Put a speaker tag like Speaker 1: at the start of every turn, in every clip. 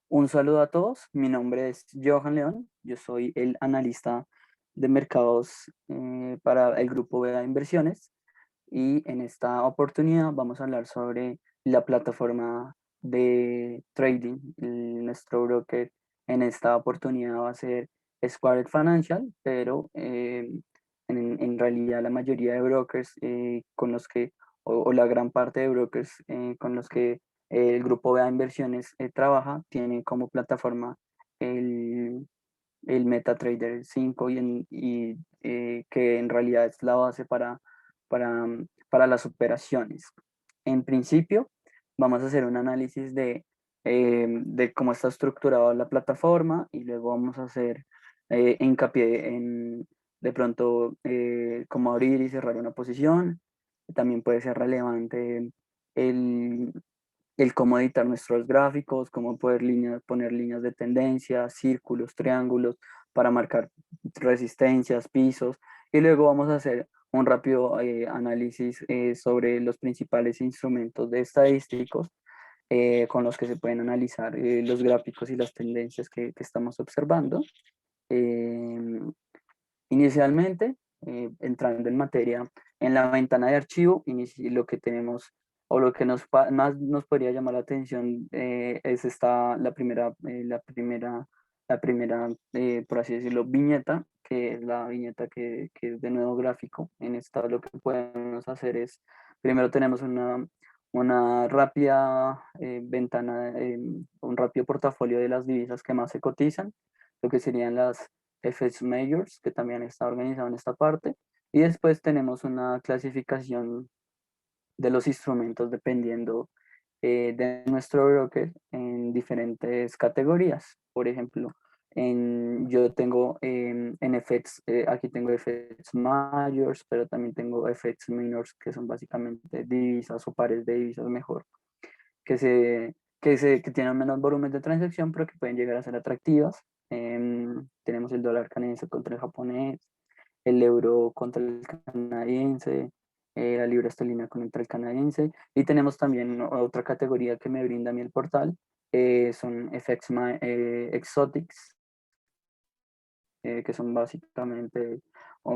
Speaker 1: Un saludo a todos, mi nombre es Johan León, yo soy el analista de mercados para el grupo Veda Inversiones y en esta oportunidad vamos a hablar sobre la plataforma de trading. Nuestro broker en esta oportunidad va a ser Squared Financial, pero en realidad la mayoría de brokers con los que, o la gran parte de brokers con los que el grupo Veda Inversiones trabaja, tiene como plataforma el, el MetaTrader 5 que en realidad es la base para las operaciones. En principio, vamos a hacer un análisis de cómo está estructurada la plataforma y luego vamos a hacer hincapié en de pronto cómo abrir y cerrar una posición. También puede ser relevante el, el cómo editar nuestros gráficos, cómo poner líneas de tendencia, círculos, triángulos para marcar resistencias, pisos. Y luego vamos a hacer un rápido análisis sobre los principales instrumentos de estadísticos con los que se pueden analizar los gráficos y las tendencias que estamos observando. Eh, Inicialmente, entrando en materia, en la ventana de archivo, lo que tenemos o lo que más nos podría llamar la atención es la primera, por así decirlo, viñeta, que es la viñeta que es de nuevo gráfico. En esta lo que podemos hacer es, primero tenemos una rápida ventana, un rápido portafolio de las divisas que más se cotizan, lo que serían las FX Majors, que también está organizado en esta parte. Y después tenemos una clasificación de los instrumentos dependiendo de nuestro broker en diferentes categorías. Por ejemplo, yo tengo en FX, aquí tengo FX Majors, pero también tengo FX Minors, que son básicamente divisas o pares de divisas mejor, que tienen menos volumen de transacción, pero que pueden llegar a ser atractivas. Tenemos el dólar canadiense contra el japonés, el euro contra el canadiense, la libra esterlina contra el canadiense, y tenemos también otra categoría que me brinda a mí el portal, son FX Exotics, que son básicamente, o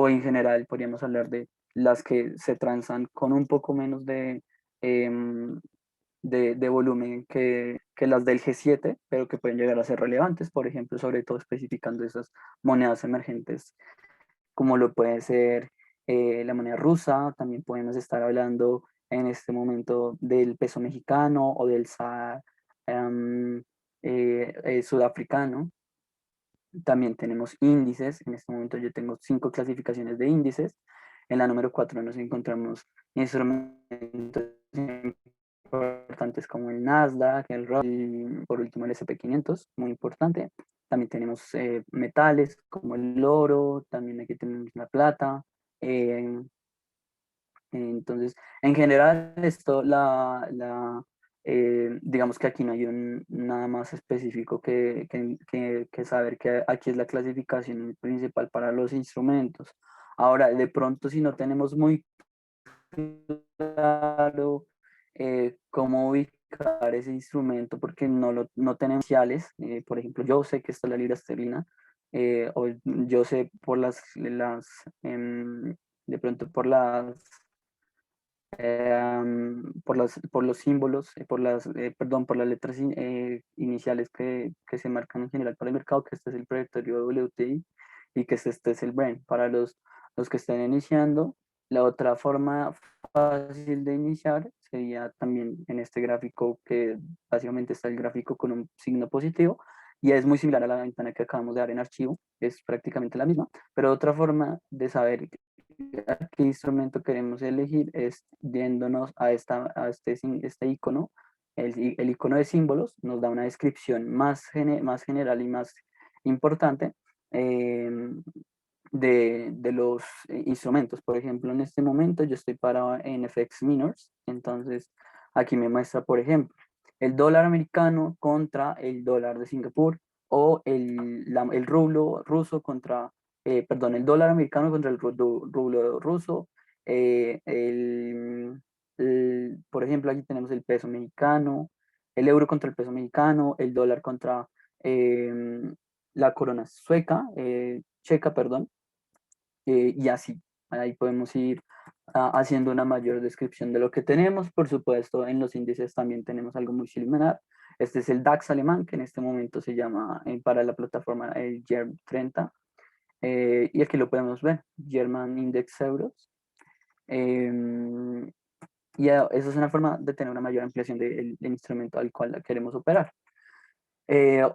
Speaker 1: en general podríamos hablar de las que se transan con un poco menos em, de volumen que las del G7, pero que pueden llegar a ser relevantes, por ejemplo, sobre todo especificando esas monedas emergentes, como lo puede ser la moneda rusa. También podemos estar hablando en este momento del peso mexicano o del SAR sudafricano. También tenemos índices. En este momento yo tengo 5 clasificaciones de índices. En la número 4 nos encontramos instrumentos importantes como el Nasdaq, el Russell y por último el S&P 500, muy importante. También tenemos metales como el oro, también aquí tenemos la plata. eh, entonces, en general, digamos que aquí no hay nada más específico que saber que aquí es la clasificación principal para los instrumentos. Ahora, de pronto, si no tenemos muy claro cómo ubicar ese instrumento, porque no tenemos iniciales, por ejemplo, yo sé que esta es la libra esterlina, o yo sé de pronto por los símbolos, por las letras iniciales que se marcan en general para el mercado, que este es el proyectorio WTI y que este es el Brent. Para los que estén iniciando, la otra forma fácil de iniciar sería también en este gráfico, que básicamente está el gráfico con un signo positivo y es muy similar a la ventana que acabamos de dar en archivo, es prácticamente la misma, pero otra forma de saber qué instrumento queremos elegir es yéndonos este icono. El icono de símbolos nos da una descripción más general y más importante eh, de los instrumentos. Por ejemplo, en este momento yo estoy parado en FX Minors, entonces aquí me muestra, por ejemplo, el dólar americano contra el dólar de Singapur, o el rublo ruso perdón, el dólar americano contra el rublo ruso. eh, el, por ejemplo, aquí tenemos el peso mexicano, el euro contra el peso mexicano, el dólar contra la corona sueca, checa, perdón, y así. Ahí podemos ir haciendo una mayor descripción de lo que tenemos. Por supuesto, en los índices también tenemos algo muy similar. Este es el DAX alemán, que en este momento se llama para la plataforma el GERM 30. Y aquí lo podemos ver, German Index Euros. Y eso es una forma de tener una mayor ampliación del instrumento al cual queremos operar.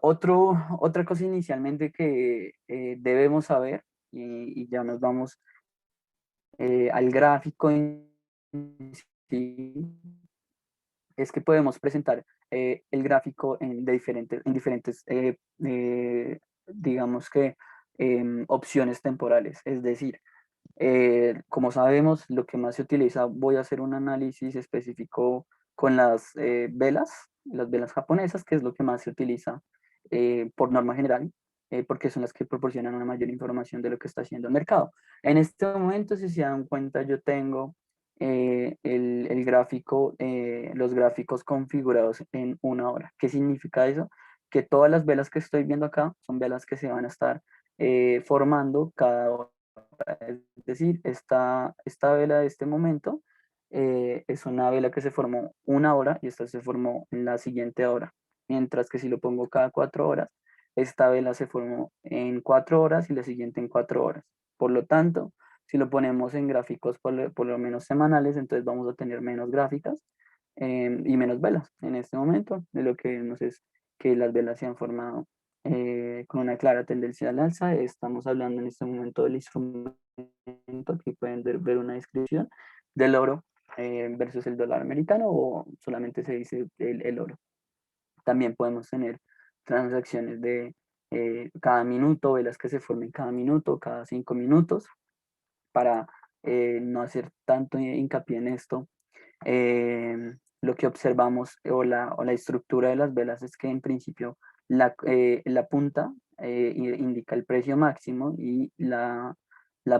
Speaker 1: Otra cosa inicialmente que debemos saber, y ya nos vamos al gráfico en sí, es que podemos presentar el gráfico en diferentes digamos que, opciones temporales. Es decir, como sabemos, lo que más se utiliza, voy a hacer un análisis específico con las velas japonesas, que es lo que más se utiliza por norma general, porque son las que proporcionan una mayor información de lo que está haciendo el mercado. En este momento, si se dan cuenta, yo tengo el gráfico, los gráficos configurados en una hora. ¿Qué significa eso? Que todas las velas que estoy viendo acá son velas que se van a estar formando cada hora. Es decir, esta vela de este momento es una vela que se formó una hora y esta se formó en la siguiente hora. Mientras que si lo pongo cada 4 horas, esta vela se formó en 4 horas y la siguiente en 4 horas. Por lo tanto, si lo ponemos en gráficos por lo menos semanales, entonces vamos a tener menos gráficas y menos velas en este momento. De lo que vemos es que las velas se han formado con una clara tendencia al alza. Estamos hablando en este momento del instrumento, aquí pueden ver una descripción del oro versus el dólar americano, o solamente se dice el oro. También podemos tener transacciones de cada minuto, velas que se formen cada minuto, cada 5 minutos, para no hacer tanto hincapié en esto. Lo que observamos o la estructura de las velas es que en principio la punta indica el precio máximo y la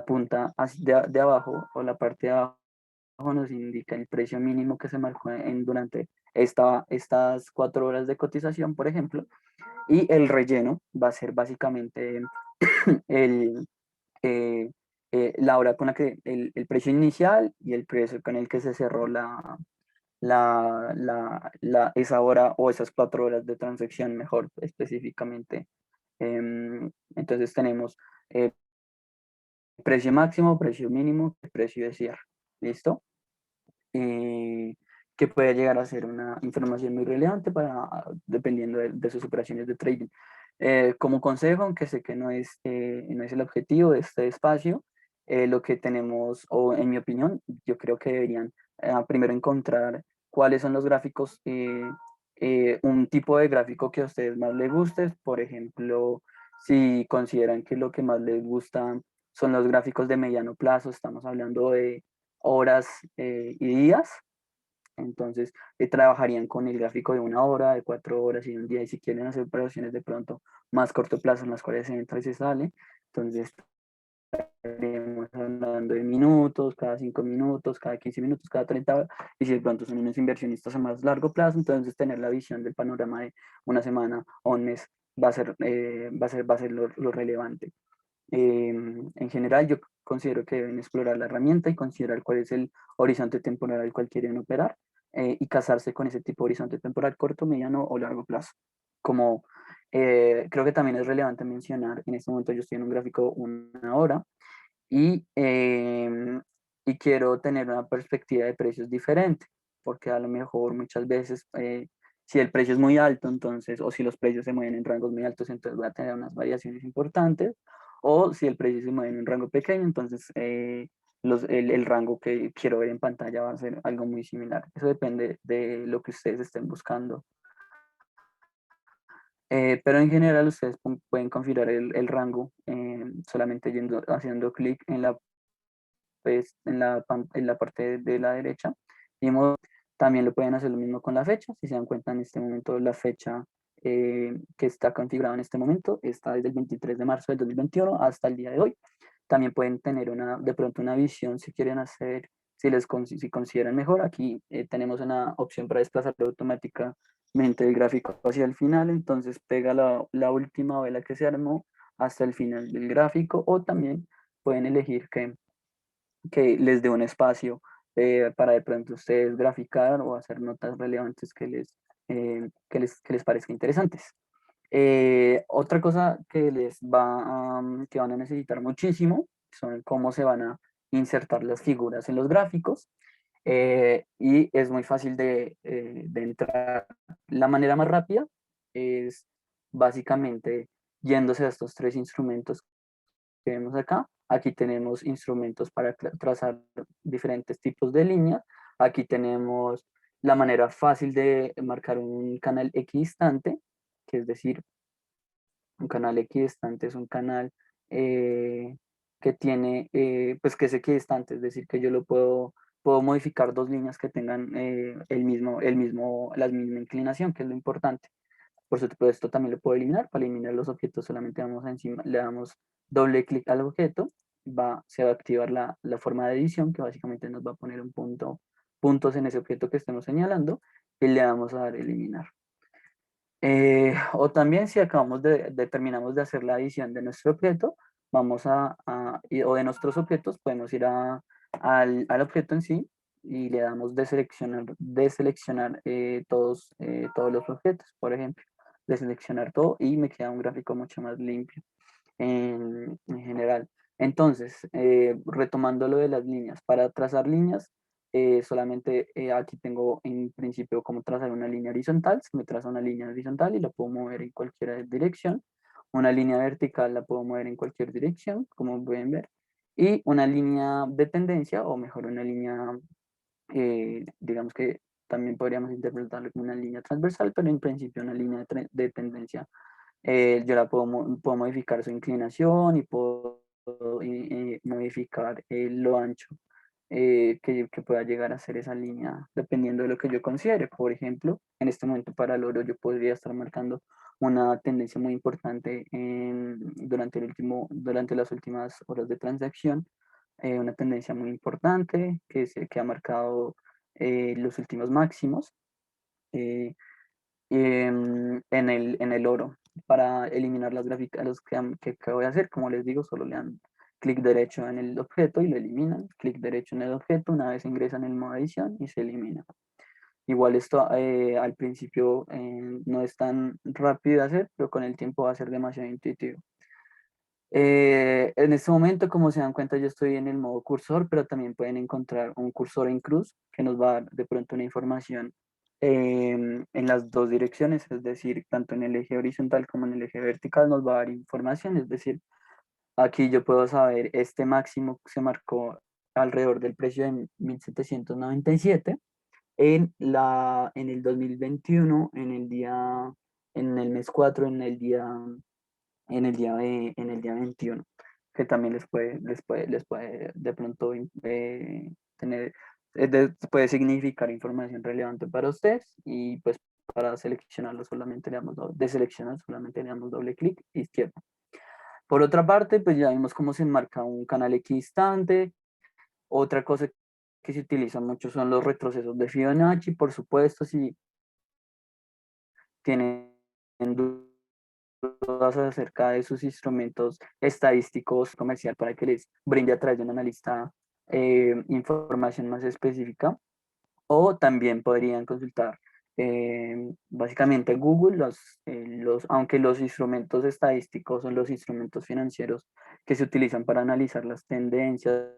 Speaker 1: punta de abajo, o la parte de abajo, nos indica el precio mínimo que se marcó durante estas 4 horas de cotización, por ejemplo. Y el relleno va a ser básicamente el, eh, la hora con la que el precio inicial y el precio con el que se cerró esa hora o esas 4 horas de transacción, mejor específicamente. Entonces tenemos precio máximo, precio mínimo, precio de cierre. ¿Listo? Que puede llegar a ser una información muy relevante dependiendo de sus operaciones de trading. Como consejo, aunque sé que no es el objetivo de este espacio, lo que tenemos, o en mi opinión, yo creo que deberían primero encontrar cuáles son los gráficos, un tipo de gráfico que a ustedes más les guste. Por ejemplo, si consideran que lo que más les gusta son los gráficos de mediano plazo, estamos hablando de horas y días. Entonces, trabajarían con el gráfico de una hora, de 4 horas y de un día. Y si quieren hacer operaciones de pronto más corto plazo, en las cuales se entra y se sale, entonces estaremos hablando de minutos, cada 5 minutos, cada 15 minutos, cada 30 horas. Y si de pronto son unos inversionistas a más largo plazo, entonces tener la visión del panorama de una semana o un mes va a ser lo relevante. En general, yo considero que deben explorar la herramienta y considerar cuál es el horizonte temporal al cual quieren operar, y casarse con ese tipo de horizonte temporal corto, mediano o largo plazo. Como creo que también es relevante mencionar, en este momento yo estoy en un gráfico una hora y quiero tener una perspectiva de precios diferente, porque a lo mejor muchas veces si el precio es muy alto, entonces, o si los precios se mueven en rangos muy altos, entonces voy a tener unas variaciones importantes, o si el precio se mueve en un rango pequeño, entonces el rango que quiero ver en pantalla va a ser algo muy similar. Eso depende de lo que ustedes estén buscando. Pero en general ustedes pueden configurar el rango solamente haciendo clic en en la parte de la derecha. Y también lo pueden hacer lo mismo con la fecha. Si se dan cuenta, en este momento la fecha que está configurada en este momento está desde el 23 de marzo del 2021 hasta el día de hoy. También pueden tener de pronto una visión si quieren hacer, si consideran mejor. Aquí tenemos una opción para desplazar automática mente el gráfico hacia el final, entonces pega la última vela que se armó hasta el final del gráfico, o también pueden elegir que les dé un espacio para de pronto ustedes graficar o hacer notas relevantes que les parezca interesantes. Otra cosa que que van a necesitar muchísimo son cómo se van a insertar las figuras en los gráficos, y es muy fácil de entrar. La manera más rápida es básicamente yéndose a estos tres instrumentos que vemos acá. Aquí tenemos instrumentos para trazar diferentes tipos de líneas. Aquí tenemos la manera fácil de marcar un canal equidistante, que es decir, un canal equidistante es un canal eh, que tiene, pues que es equidistante, es decir, que yo puedo modificar dos líneas que tengan la misma inclinación, que es lo importante. Por supuesto, también lo puedo eliminar. Para eliminar los objetos solamente le damos doble clic al objeto, se va a activar la forma de edición, que básicamente nos va a poner puntos en ese objeto que estemos señalando, y le damos a dar eliminar. O también si terminamos de hacer la edición de nuestro objeto, o de nuestros objetos, podemos ir al objeto en sí y le damos deseleccionar todos los objetos, por ejemplo, deseleccionar todo y me queda un gráfico mucho más limpio en general. Entonces, retomando lo de las líneas, para trazar líneas, solamente aquí tengo en principio cómo trazar una línea horizontal. Se me traza una línea horizontal y la puedo mover en cualquier dirección. Una línea vertical la puedo mover en cualquier dirección, como pueden ver. Y una línea de tendencia, o mejor una línea, digamos que también podríamos interpretarlo como una línea transversal, pero en principio una línea de tendencia. Yo puedo modificar su inclinación y puedo modificar lo ancho que pueda llegar a ser esa línea, dependiendo de lo que yo considere. Por ejemplo, en este momento para el oro yo podría estar marcando una tendencia muy importante durante las últimas horas de transacción, una tendencia muy importante que ha marcado los últimos máximos. eh, en el oro. Para eliminar las gráficas que voy a hacer, como les digo, solo le dan clic derecho en el objeto y lo eliminan, clic derecho en el objeto, una vez ingresan en el modo edición y se elimina. Igual esto al principio no es tan rápido de hacer, pero con el tiempo va a ser demasiado intuitivo. En este momento, como se dan cuenta, yo estoy en el modo cursor, pero también pueden encontrar un cursor en cruz que nos va a dar de pronto una información en las dos direcciones, es decir, tanto en el eje horizontal como en el eje vertical nos va a dar información, es decir, aquí yo puedo saber este máximo que se marcó alrededor del precio de 1797 en el 2021, en el mes 4 en el día 21, que también les puede de pronto tener, puede significar información relevante para ustedes, y pues para seleccionarlo deseleccionar solamente le damos doble clic izquierdo. Por otra parte, pues ya vimos cómo se enmarca un canal equidistante. Otra cosa que se utiliza mucho son los retrocesos de Fibonacci, por supuesto, si tienen dudas acerca de sus instrumentos estadísticos comercial para que les brinde a través de un analista información más específica, o también podrían consultar básicamente Google, aunque los instrumentos estadísticos son los instrumentos financieros que se utilizan para analizar las tendencias,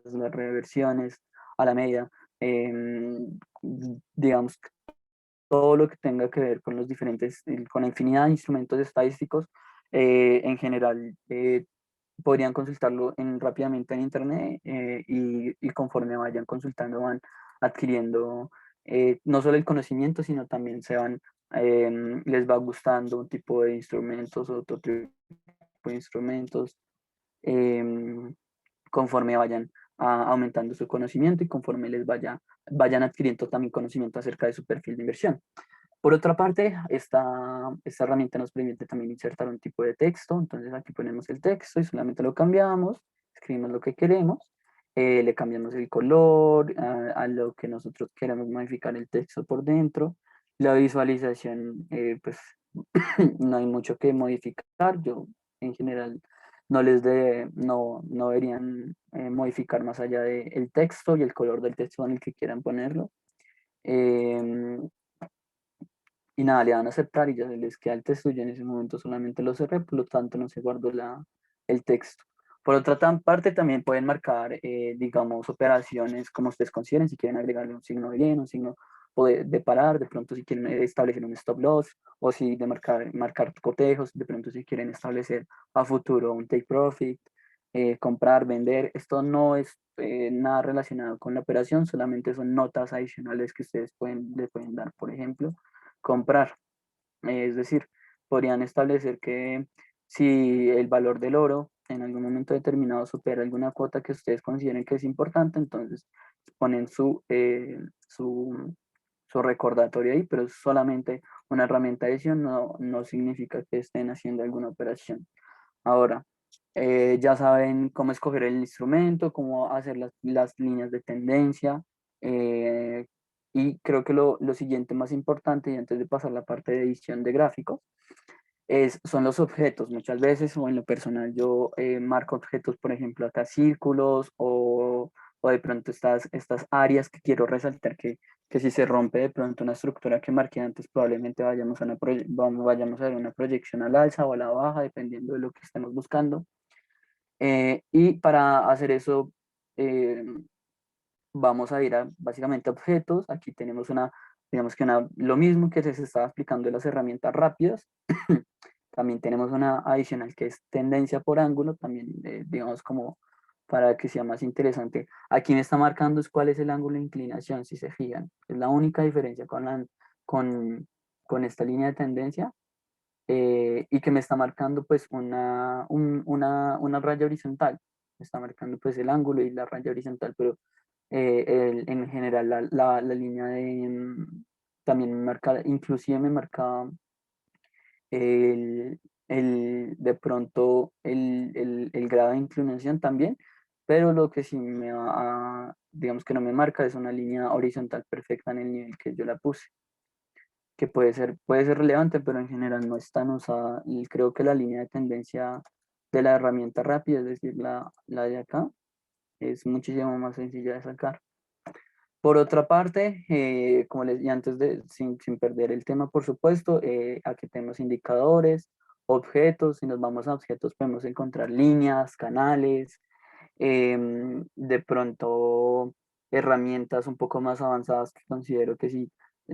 Speaker 1: las reversiones a la media, digamos, todo lo que tenga que ver con con la infinidad de instrumentos estadísticos, en general, podrían consultarlo rápidamente en internet, y conforme vayan consultando van adquiriendo no solo el conocimiento, sino también les va gustando un tipo de instrumentos, otro tipo de instrumentos, em, conforme vayan aumentando su conocimiento y conforme vayan adquiriendo también conocimiento acerca de su perfil de inversión. Por otra parte, esta herramienta nos permite también insertar un tipo de texto. Entonces aquí ponemos el texto y solamente lo cambiamos, escribimos lo que queremos, le cambiamos el color a lo que nosotros queremos modificar el texto por dentro, La visualización, pues no hay mucho que modificar. Yo en general no deberían modificar más allá del texto y el color del texto en el que quieran ponerlo. Em, y nada, le dan a aceptar y ya se les queda el texto. Yo en ese momento solamente lo cerré, por lo tanto no se guardó el texto. Por otra parte, también pueden marcar, digamos, operaciones como ustedes consideren, si quieren agregarle un signo de bien, un signo o de parar, de pronto si quieren establecer un stop loss, o si de marcar cotejos, de pronto si quieren establecer a futuro un take profit, comprar, vender. Esto no es nada relacionado con la operación, solamente son notas adicionales que ustedes le pueden dar, por ejemplo comprar. Es decir, podrían establecer que si el valor del oro en algún momento determinado supera alguna cuota que ustedes consideren que es importante, entonces ponen su recordatorio ahí, pero es solamente una herramienta de edición, no significa que estén haciendo alguna operación. Ahora, ya saben cómo escoger el instrumento, cómo hacer las líneas de tendencia. eh, y creo que lo siguiente más importante, y antes de pasar a la parte de edición de gráficos, son los objetos. Muchas veces, o en lo personal, yo marco objetos, por ejemplo, acá círculos o de pronto estas áreas que quiero resaltar que si se rompe de pronto una estructura que marqué antes, probablemente vayamos a ver una proyección al alza o a la baja, dependiendo de lo que estemos buscando. Y para hacer eso, eh, vamos a ir a básicamente a objetos. Aquí tenemos digamos que lo mismo que se estaba explicando de las herramientas rápidas. También tenemos una adicional que es tendencia por ángulo, también digamos como para que sea más interesante. Aquí me está marcando es cuál es el ángulo de inclinación, si se fijan. Es la única diferencia con, con esta línea de tendencia y que me está marcando pues una raya horizontal. Me está marcando pues el ángulo y la raya horizontal, pero en general la línea también me marca, inclusive me marca el, de pronto el grado de inclinación también, pero lo que sí digamos que no me marca es una línea horizontal perfecta en el nivel que yo la puse, que puede ser relevante, pero en general no es tan usada. Y creo que la línea de tendencia de la herramienta rápida, es decir, la de acá, es muchísimo más sencilla de sacar. Por otra parte, como les dije antes, sin perder el tema, por supuesto, aquí tenemos indicadores, objetos. Si nos vamos a objetos, podemos encontrar líneas, canales, de pronto herramientas un poco más avanzadas que considero que sí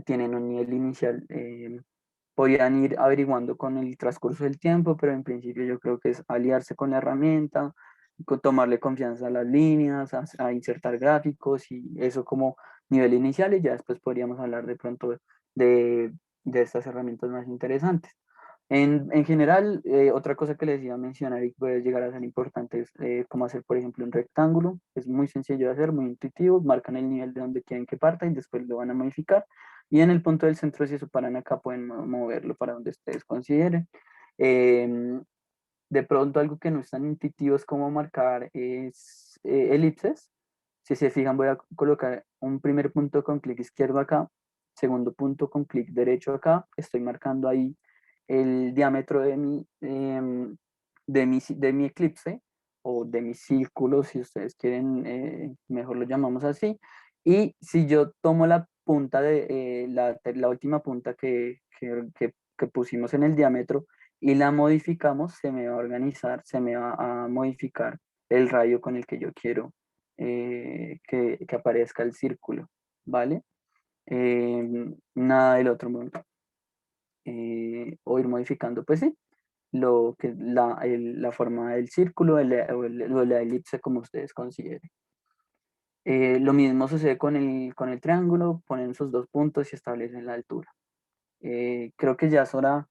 Speaker 1: tienen un nivel inicial, podrían ir averiguando con el transcurso del tiempo, pero en principio yo creo que es aliarse con la herramienta, tomarle confianza a las líneas, a insertar gráficos y eso como nivel inicial y ya después podríamos hablar de pronto de estas herramientas más interesantes. En general, otra cosa que les iba a mencionar y puede llegar a ser importante es cómo hacer, por ejemplo, un rectángulo. Es muy sencillo de hacer, muy intuitivo. Marcan el nivel de donde quieren que parta y después lo van a modificar. Y en el punto del centro, si eso paran acá, pueden moverlo para donde ustedes consideren. Em, de pronto, algo que no es tan intuitivo es cómo marcar elipses. Si se fijan, voy a colocar un primer punto con clic izquierdo acá, segundo punto con clic derecho acá. Estoy marcando ahí el diámetro de mi eclipse o de mi círculo, si ustedes quieren, mejor lo llamamos así. Y si yo tomo la punta la última punta que pusimos en el diámetro y la modificamos, se me va a organizar, se me va a modificar el radio con el que yo quiero que aparezca el círculo, ¿vale? Nada del otro mundo. O ir modificando, pues sí, la forma del círculo o la elipse como ustedes consideren. Lo mismo sucede con el triángulo, ponen sus dos puntos y establecen la altura. Creo que ya es hora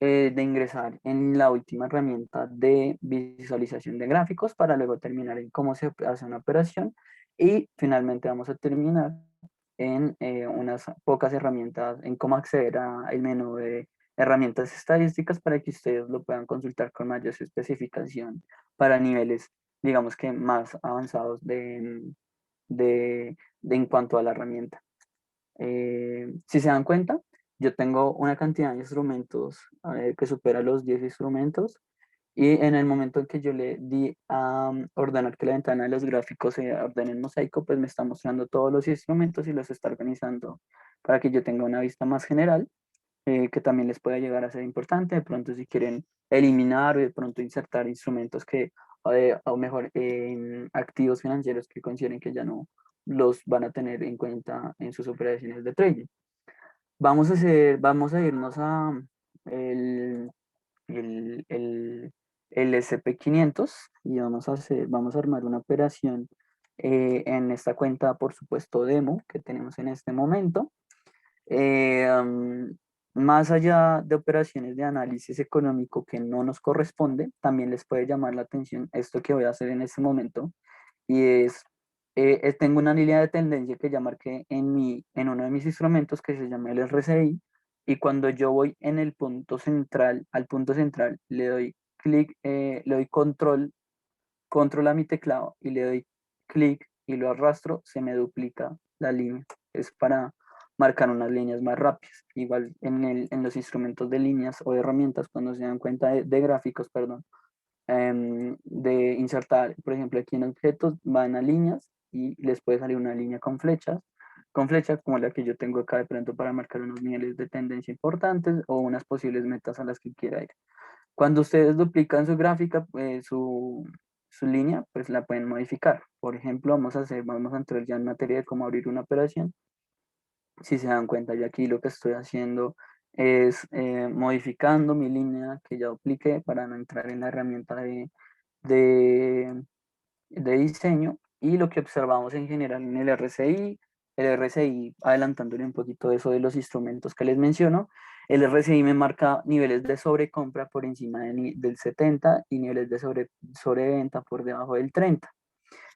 Speaker 1: de ingresar en la última herramienta de visualización de gráficos para luego terminar en cómo se hace una operación y finalmente vamos a terminar en unas pocas herramientas, en cómo acceder al menú de herramientas estadísticas para que ustedes lo puedan consultar con mayor especificación para niveles, digamos que más avanzados de en cuanto a la herramienta. Si se dan cuenta, yo tengo una cantidad de instrumentos que supera los 10 instrumentos y en el momento en que yo le di a ordenar que la ventana de los gráficos se ordene en mosaico, pues me está mostrando todos los instrumentos y los está organizando para que yo tenga una vista más general, que también les pueda llegar a ser importante. De pronto si quieren eliminar o de pronto insertar instrumentos que, o mejor, activos financieros que consideren que ya no los van a tener en cuenta en sus operaciones de trading. Vamos a irnos a el, el, el, el SP500 y vamos a armar una operación en esta cuenta, por supuesto, demo que tenemos en este momento. Eh, am, Más allá de operaciones de análisis económico que no nos corresponde, también les puede llamar la atención esto que voy a hacer en este momento, y tengo una línea de tendencia que ya marqué en uno de mis instrumentos que se llama el RSI, y cuando yo voy en el punto central, al punto central, le doy clic, le doy control a mi teclado y le doy clic y lo arrastro, se me duplica la línea. Es para marcar unas líneas más rápidas. Igual en los instrumentos de líneas o de herramientas, cuando se dan cuenta de gráficos, perdón, de insertar, por ejemplo, aquí en objetos, van a líneas y les puede salir una línea con flechas como la que yo tengo acá de pronto para marcar unos niveles de tendencia importantes o unas posibles metas a las que quiera ir. Cuando ustedes duplican su gráfica, su línea, pues la pueden modificar. Por ejemplo, vamos a entrar ya en materia de cómo abrir una operación. Si se dan cuenta, yo aquí lo que estoy haciendo es modificando mi línea que ya dupliqué para no entrar en la herramienta de, de diseño, y lo que observamos en general en el RSI, adelantándole un poquito de eso de los instrumentos que les menciono, el RSI me marca niveles de sobrecompra por encima del 70 y niveles de sobreventa por debajo del 30.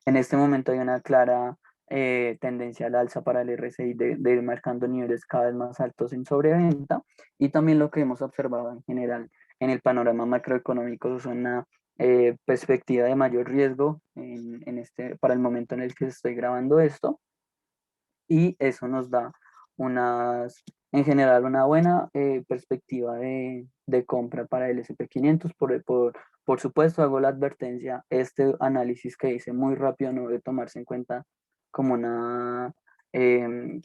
Speaker 1: En este momento hay una clara tendencia al alza para el RSI de ir marcando niveles cada vez más altos en sobreventa, y también lo que hemos observado en general en el panorama macroeconómico es una perspectiva de mayor riesgo para el momento en el que estoy grabando esto, y eso nos da en general una buena perspectiva de compra para el SP500. Por supuesto, hago la advertencia, este análisis que hice muy rápido no debe tomarse en cuenta como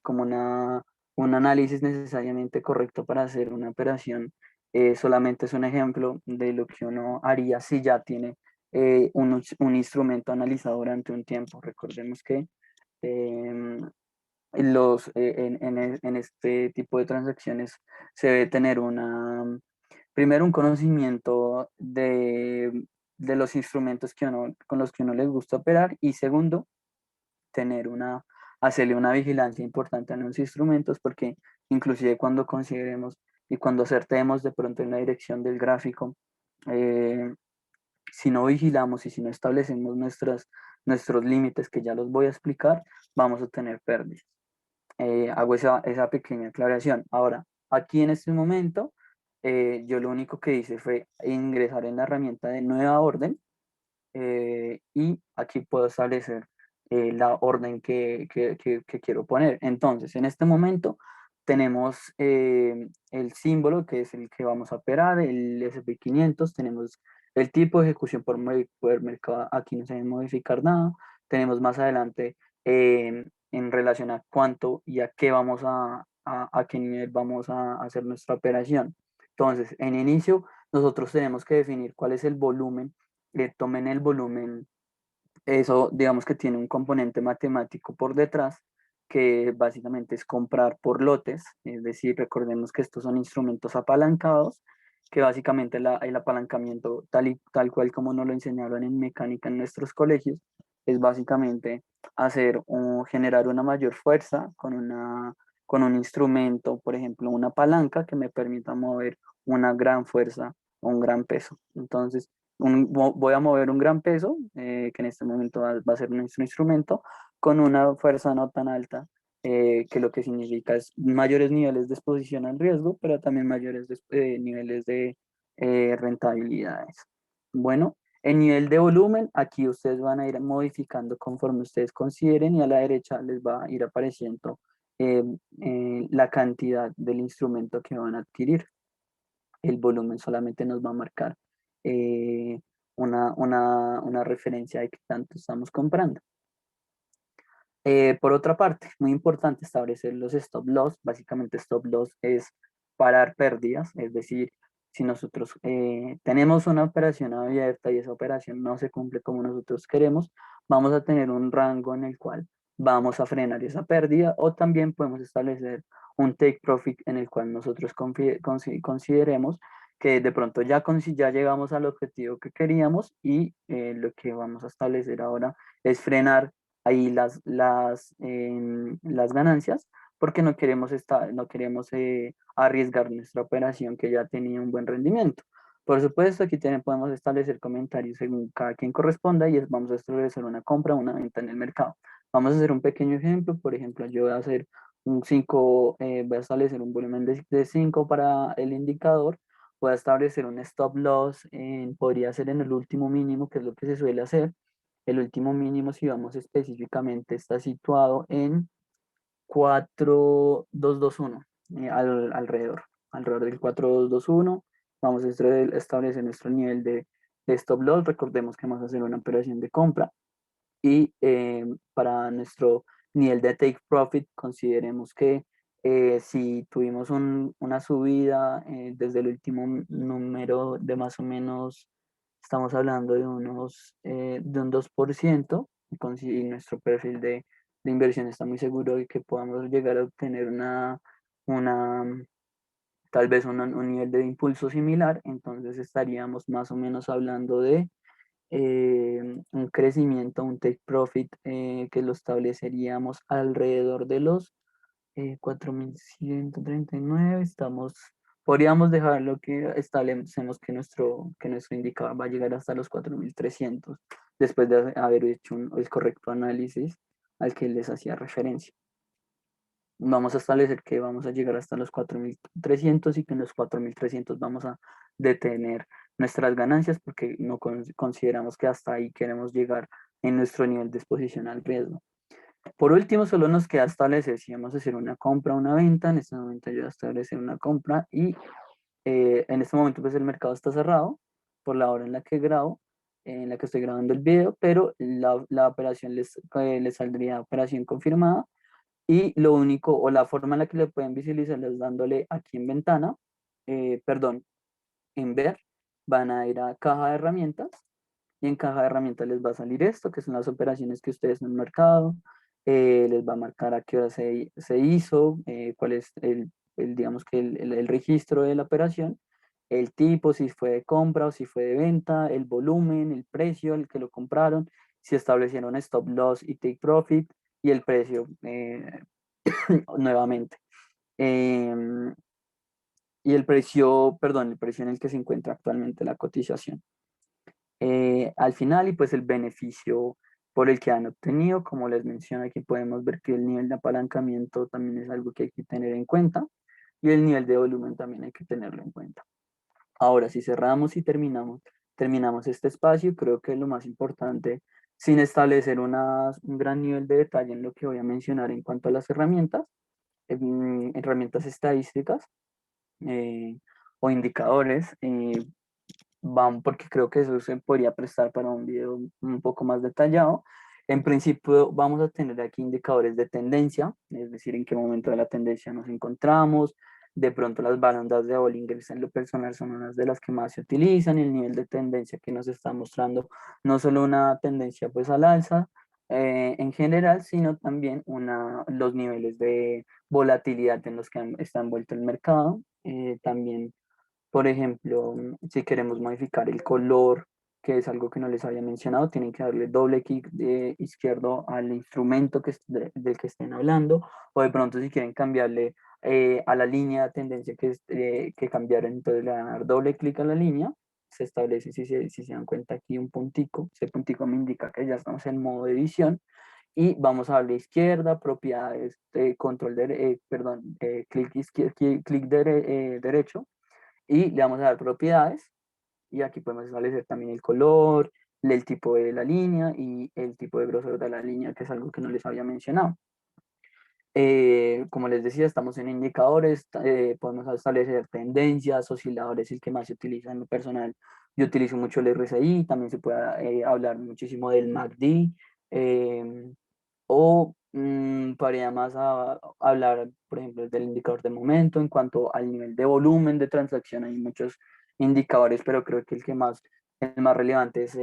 Speaker 1: como un análisis necesariamente correcto para hacer una operación. Solamente es un ejemplo de lo que uno haría si ya tiene un instrumento analizado durante un tiempo. Recordemos que em, en este tipo de transacciones se debe tener primero un conocimiento de los instrumentos con los que uno les gusta operar, y segundo, tener hacerle una vigilancia importante a los instrumentos, porque inclusive cuando consideremos y cuando acertemos de pronto en la dirección del gráfico, eh, si no vigilamos y si no establecemos nuestros límites, que ya los voy a explicar, vamos a tener pérdidas. Hago esa pequeña aclaración. Ahora, aquí en este momento, yo lo único que hice fue ingresar en la herramienta de nueva orden, y aquí puedo establecer la orden que quiero poner. Entonces, en este momento tenemos el símbolo que es el que vamos a operar, el SP500, tenemos el tipo de ejecución por mercado, aquí no se debe modificar nada. Tenemos más adelante en relación a cuánto y a qué a qué nivel vamos a hacer nuestra operación. Entonces, en inicio, nosotros tenemos que definir cuál es el volumen. Tomen el volumen, eso digamos que tiene un componente matemático por detrás, que básicamente es comprar por lotes, es decir, recordemos que estos son instrumentos apalancados, que básicamente el apalancamiento tal cual como nos lo enseñaron en mecánica en nuestros colegios, es básicamente generar una mayor fuerza con un instrumento, por ejemplo, una palanca que me permita mover una gran fuerza o un gran peso. Entonces, voy a mover un gran peso, que en este momento va a ser nuestro instrumento, con una fuerza no tan alta, que lo que significa es mayores niveles de exposición al riesgo, pero también mayores niveles de rentabilidades. Bueno, el nivel de volumen, aquí ustedes van a ir modificando conforme ustedes consideren, y a la derecha les va a ir apareciendo eh, la cantidad del instrumento que van a adquirir. El volumen solamente nos va a marcar eh, una referencia de qué tanto estamos comprando. Por otra parte, muy importante establecer los stop loss. Básicamente stop loss es parar pérdidas, es decir, si nosotros tenemos una operación abierta y esa operación no se cumple como nosotros queremos, vamos a tener un rango en el cual vamos a frenar esa pérdida, o también podemos establecer un take profit en el cual nosotros consideremos que de pronto ya llegamos al objetivo que queríamos, y lo que vamos a establecer ahora es frenar ahí las ganancias, porque no queremos arriesgar nuestra operación que ya tenía un buen rendimiento. Por supuesto, aquí podemos establecer comentarios según cada quien corresponda, y vamos a establecer una compra o una venta en el mercado. Vamos a hacer un pequeño ejemplo. Por ejemplo, yo voy a hacer voy a establecer un volumen de 5 para el indicador. Voy a establecer un stop loss, podría ser en el último mínimo, que es lo que se suele hacer. El último mínimo, si vamos específicamente, está situado en 4221, alrededor del 4221. Vamos a establecer nuestro nivel de stop loss. Recordemos que vamos a hacer una operación de compra, y para nuestro nivel de take profit, consideremos que si tuvimos una subida desde el último número de más o menos, estamos hablando de un 2%, y nuestro perfil de inversión está muy seguro de que podamos llegar a obtener una, tal vez un nivel de impulso similar. Entonces estaríamos más o menos hablando de un crecimiento, un take profit, que lo estableceríamos alrededor de los 4.139. Podríamos dejarlo que establecemos que nuestro indicador va a llegar hasta los 4.300, después de haber hecho el correcto análisis al que les hacía referencia. Vamos a establecer que vamos a llegar hasta los 4.300, y que en los 4.300 vamos a detener nuestras ganancias, porque no consideramos que hasta ahí queremos llegar en nuestro nivel de exposición al riesgo. Por último, solo nos queda establecer si vamos a hacer una compra o una venta. En este momento yo voy a establecer una compra, y en este momento pues el mercado está cerrado por la hora en la que grabo, en la que estoy grabando el video, pero la operación les saldría operación confirmada. Y lo único, o la forma en la que le pueden visualizar, es dándole aquí en ventana, perdón, en ver. Van a ir a caja de herramientas, y en caja de herramientas les va a salir esto, que son las operaciones que ustedes han marcado. Les va a marcar a qué hora se hizo, cuál es digamos que el registro de la operación, el tipo, si fue de compra o si fue de venta, el volumen, el precio al que lo compraron, si establecieron stop loss y take profit, y el precio nuevamente. Em, y el precio en el que se encuentra actualmente la cotización. Al final, y pues el beneficio por el que han obtenido. Como les menciono, aquí podemos ver que el nivel de apalancamiento también es algo que hay que tener en cuenta, y el nivel de volumen también hay que tenerlo en cuenta. Ahora, si cerramos y terminamos este espacio, creo que lo más importante, sin establecer un gran nivel de detalle en lo que voy a mencionar en cuanto a las herramientas, herramientas estadísticas, eh, o indicadores, porque creo que eso se podría prestar para un video un poco más detallado. En principio vamos a tener aquí indicadores de tendencia, es decir, en qué momento de la tendencia nos encontramos. De pronto las bandas de Bollinger en lo personal son unas de las que más se utilizan. El nivel de tendencia que nos está mostrando no solo una tendencia pues al alza en general, sino también los niveles de volatilidad en los que está envuelto el mercado. También, por ejemplo, si queremos modificar el color, que es algo que no les había mencionado, tienen que darle doble clic de izquierdo al instrumento del que estén hablando, o de pronto si quieren cambiarle a la línea de tendencia que cambiaron, entonces le van a dar doble clic a la línea. Se establece, si se dan cuenta aquí, un puntico. Ese puntico me indica que ya estamos en modo de edición, y vamos a darle izquierda, propiedades, clic derecho, y le vamos a dar propiedades, y aquí podemos establecer también el color, el tipo de la línea y el tipo de grosor de la línea, que es algo que no les había mencionado. Como les decía, estamos en indicadores, podemos establecer tendencias, osciladores, el que más se utiliza en lo personal. Yo utilizo mucho el RSI, también se puede hablar muchísimo del MACD, eh, o podría más hablar, por ejemplo, del indicador de momento. En cuanto al nivel de volumen de transacción, hay muchos indicadores, pero creo que el más relevante es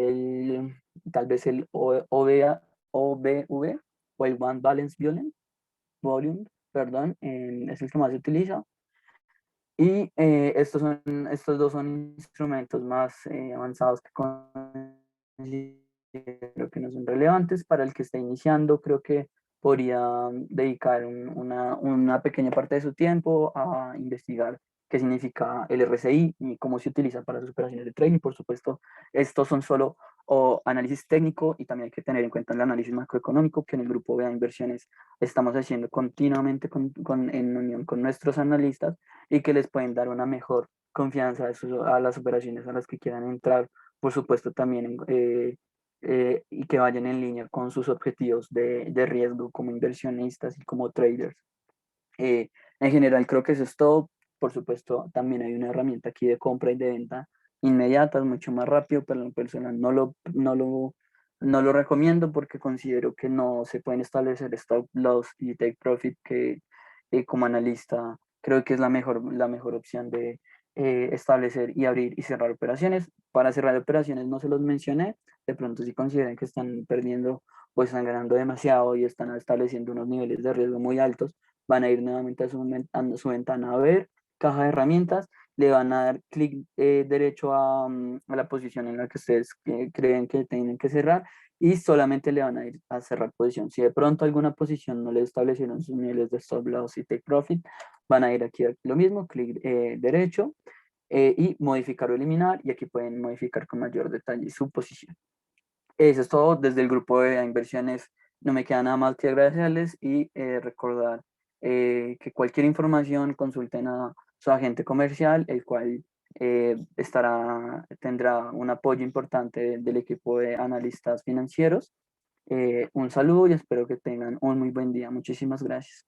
Speaker 1: tal vez el OBV o el One Balance Volume, perdón, es el que más se utiliza. Y estos dos son instrumentos más avanzados que considero que no son relevantes para el que está iniciando. Creo que podría dedicar una pequeña parte de su tiempo a investigar qué significa el RSI y cómo se utiliza para sus operaciones de trading. Por supuesto, estos son solo análisis técnico, y también hay que tener en cuenta el análisis macroeconómico que en el grupo BA Inversiones estamos haciendo continuamente en unión con nuestros analistas, y que les pueden dar una mejor confianza a las operaciones a las que quieran entrar. Por supuesto, también y que vayan en línea con sus objetivos de riesgo como inversionistas y como traders. Eh, en general, creo que eso es todo. Por supuesto, también hay una herramienta aquí de compra y de venta inmediata, es mucho más rápido, pero en lo personal no lo recomiendo, porque considero que no se pueden establecer stop loss y take profit, que como analista creo que es la mejor opción de establecer y abrir y cerrar operaciones. Para cerrar operaciones no se los mencioné, de pronto si consideran que están perdiendo o están ganando demasiado y están estableciendo unos niveles de riesgo muy altos, van a ir nuevamente a su ventana a ver caja de herramientas, le van a dar clic derecho a la posición en la que ustedes creen que tienen que cerrar, y solamente le van a ir a cerrar posición. Si de pronto alguna posición no le establecieron sus niveles de stop loss y take profit, van a ir aquí a lo mismo, clic derecho, y modificar o eliminar, y aquí pueden modificar con mayor detalle su posición. Eso es todo desde el grupo de inversiones. No me queda nada más que agradecerles y recordar que cualquier información consulten a su agente comercial, el cual tendrá un apoyo importante del equipo de analistas financieros. Un saludo y espero que tengan un muy buen día. Muchísimas gracias.